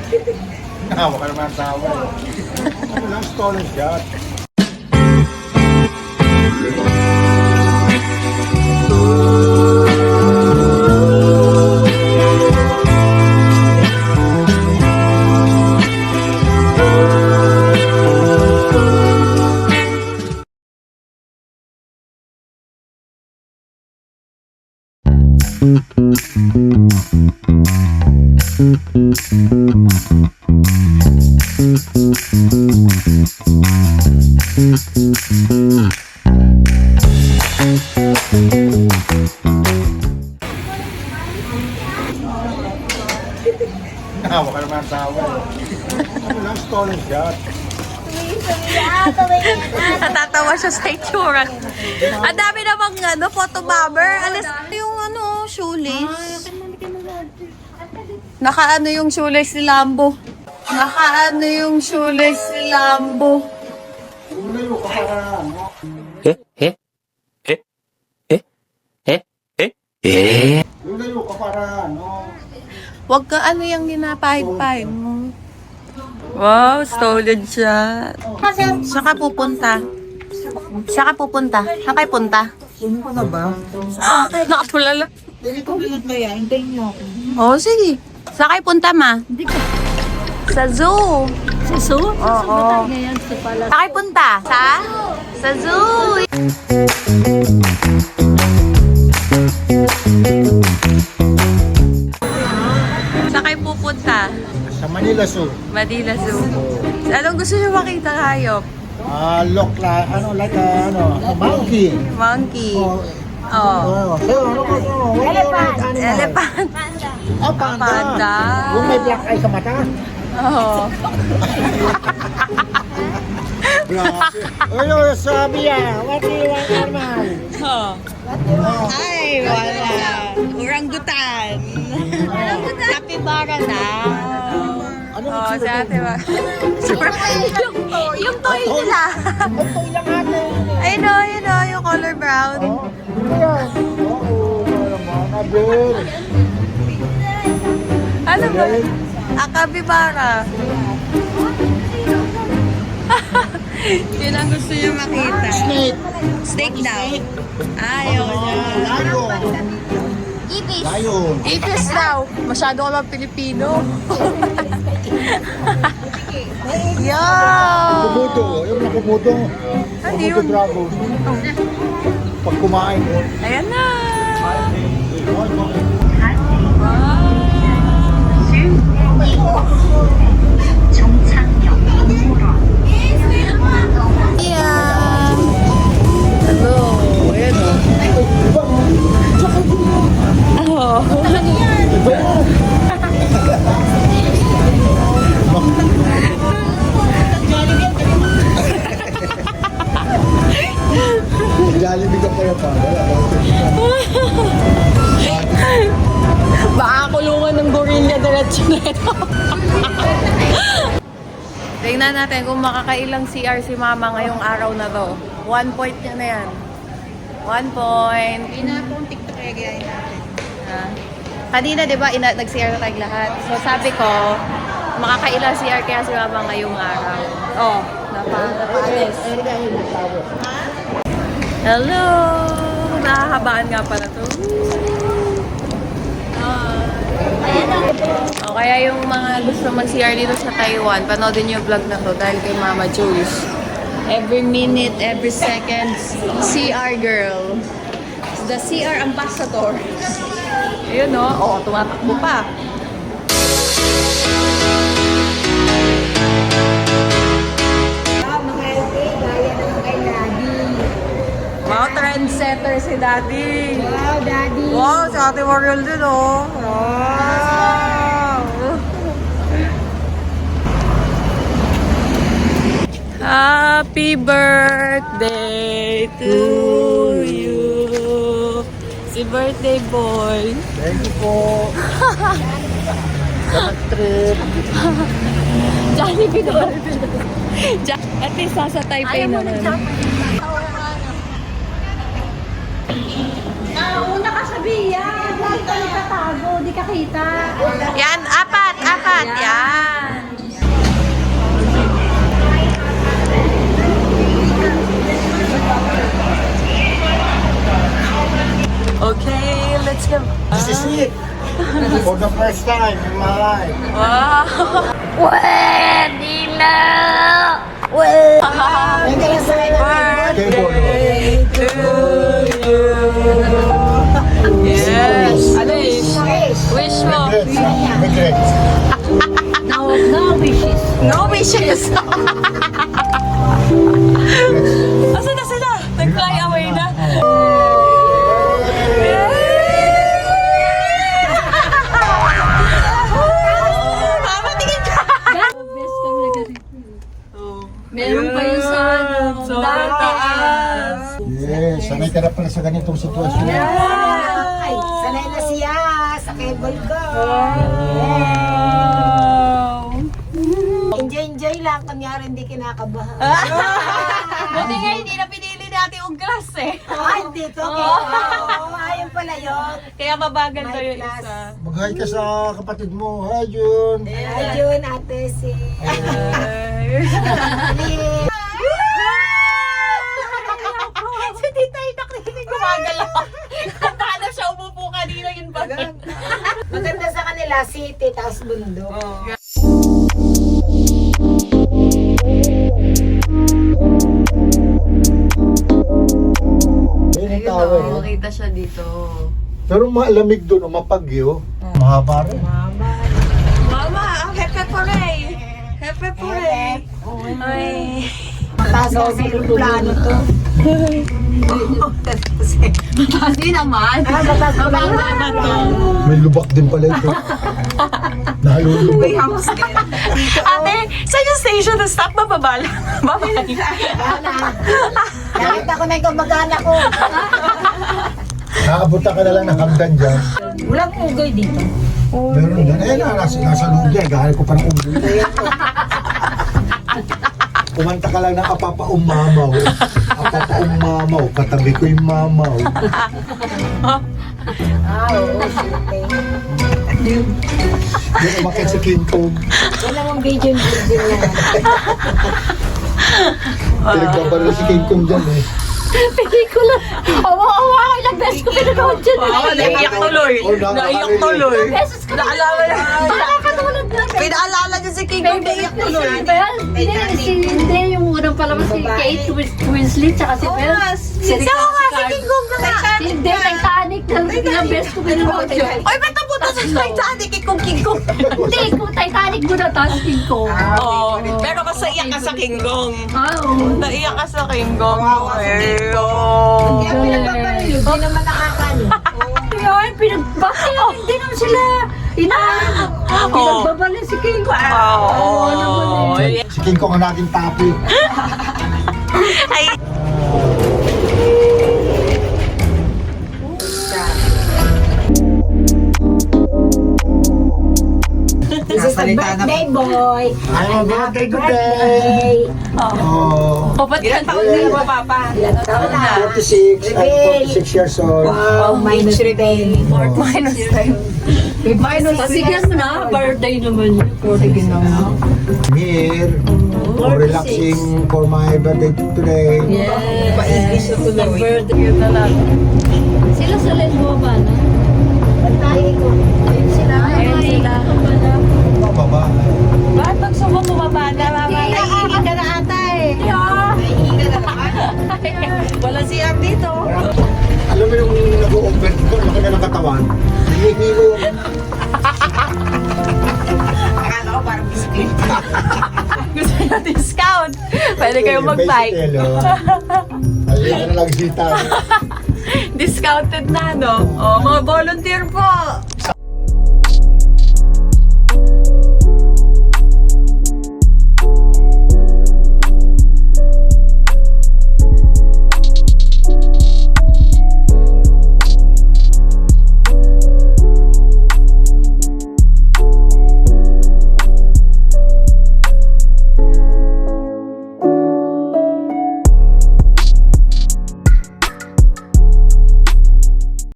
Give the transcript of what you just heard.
Nawa ka naman sa awa. Ano lang, stolen shot. Nawa ka naman sa awa. Ano lang, stolen shot. Natatawa siya sa itsura. Ang dami namang photo bomber. Alas yung shoelace. Nakaano yung shoelace ni Lambo. Nakaano yung shoelace ni Lambo. Lumayo ka para ano. Lumayo ka para ano. Huwag ka yung ginapahid-pahid mo. Wow, stolen siya. Saan ka pupunta? Saan ka pupunta? Saan kayo punta? Sino ka na ba? Nakatulala. Hindi ko bilat na yan. Hintayin niyo ako. Oo, sige. Saan kayo punta, ma? Sa zoo. Sa zoo? Oo. Ngayon sa pala. Saan kayo punta? Sa zoo. Saan kayo pupunta? Sa Manila Zoo. Manila Zoo. Anong gusto niyo makita hayop? Look like, like a monkey. Monkey. Oh. Oh. Elephant. Elephant. Panda. Panda. Yung may black eye sa mata. Oh. Ano sabi what do you want naman? Oh. Ay, wala. Orangutan. Capybara na. Ano Oh, si ate ba? yung toy nila. Ayun o, yung color brown. Ano ba? Capybara. Yun ang gusto niya makita. Snake. Snake daw. Ayaw niya. Lion. Ipis. Lion. Ipis daw. Masyado ka mga Pilipino. Yo! Komodo. Yung nakomodo. Ano Komodo yun? dragon. Pag kumain. Ayan na. Yeah. Hello. Ayan o. Oh. Jollibee ka kaya pa. Baka kulungan ng gorilla diretso na ito. Tingnan natin kung makakailang CR si Mama ngayong araw na to. 1 point niya na yan. 1 point. Pinapong TikTok kaya natin. Kanina, di ba, nag-CR na tayong lahat. So, sabi ko, makakailang CR kaya si Mama ngayong araw. Oh, napaalis. Hello! Nakahabaan nga pala to. O, kaya yung mga gusto mag-CR dito sa Taiwan, panoodin yung vlog na to dahil kay Mama Jules. Every minute, every second, CR girl. The CR ambassador. Ayun no? Oo, tumatakbo pa. Wow, trendsetter si Daddy. Wow, Daddy. Wow, si Ate Mariel din oh. Wow. Happy birthday to you. Si birthday boy. Thank you po. Sa trip. Jollibee daw. At least nasa Taipei naman. Una ka sabihan. Hindi ka nakatago. Di ka kita. Yan, apat, yan. go. This is it. For the first time in my life. Wow! Kay Bono. Yes! Wish mo. Regrets. No wishes. No wishes! Asan na sila? Nag-fly away na. Mama, tingin ka! Best kami na ganito. Meron pa yun sa taas. Yes, sanay ka na pala sa ganitong sitwasyon. Ay, sanay na siya sa cable ko. Enjoy lang. Kunyari hindi kinakabahan. Buti nga hindi na pinili natin yung grass eh. Ay, hindi ko. Ayun pala yun. Kaya mabagal My kayo class. isa. Mag-hi ka sa kapatid mo. Hi, Jun. Ayun, ate si... Si Tita yung nakikinig gumagalaw. Paano siya umupo kanina yun ba? Maganda sa kanila, city, tapos bundok. Ayun ang Ayun tower. o, makita siya dito. Pero malamig doon, mapagyo. Mahaba rin. Mama, ang hepe pore. Hepe pore. Ay. Mataas ako sa plano to. Hindi naman. Mataas ko lang. May lubak din pala ito. Nalulubak. Ate, saan yung station na stop? Mababala. Bye-bye. Kahit ako na yung kamag-anak ko. Nakapunta ka na lang ng hagdan dyan. Walang ugay dito. Meron din. Eh, nasa loob dyan. Gahal ko pa ng ulo. Kumanta ka lang ng apapa-umamaw. Apapa-umamaw. Katabi ko yung mamaw. Oo, shooting. Yung umakit si King Kong. Wala mong video yan. Pinagbabalo si King Kong dyan eh. Pelikula. Awa-awa ko ilang beses ko pinanood dyan. Naiyak tuloy. Naiyak tuloy. Beses ko Naalala niya. nakakatulad na. Pinaalala niya si King Kong. Naiyak tuloy. Si Belle, hindi yung unang palaman si Kate Winslet tsaka si Belle. Sino nga si King Kong na nga? Hindi, Titanic. Ilang beses ko pinanood yun. Ay, ba't napunta sa Titanic? King Kong. Hindi, kung Titanic mo na tapos King Kong. Oo. Pero kasi iyak ka sa King Kong. Oo. Naiyak ka sa King Kong. Kaya pinagpaparilyo, di naman nakakano. Yun, bakit hindi naman sila pinagbabalin si King Kong. Oo. naman eh. Si King Kong ang naging tapi. Ay. This is a birthday boy. I'm a birthday today. Oh. Ba't ilan taon na yung papa? Ilan taon na? 46. I'm 46 years old. Wow, minus 10. Minus 10. Pasigyan mo na, birthday naman yun. Sige na nga. Here. For relaxing for my birthday today. Yes. Birthday na lang. Sila sa Lesbo ba na? Pantay ko. Ayun sila. Ayun sila. Mababa. Ba't pag sumo bumaba na, mama? Naiingit ka na ata eh. Naiingit ka na naman. Wala CR dito. Alam mo yung nag-o-over ko, laki na ng katawan. Hihilo. Akala ko parang biscuit. Gusto nyo discount? Pwede kayong mag-bike. Ayun na lang sita. Discounted na, no? Oh, mga volunteer po.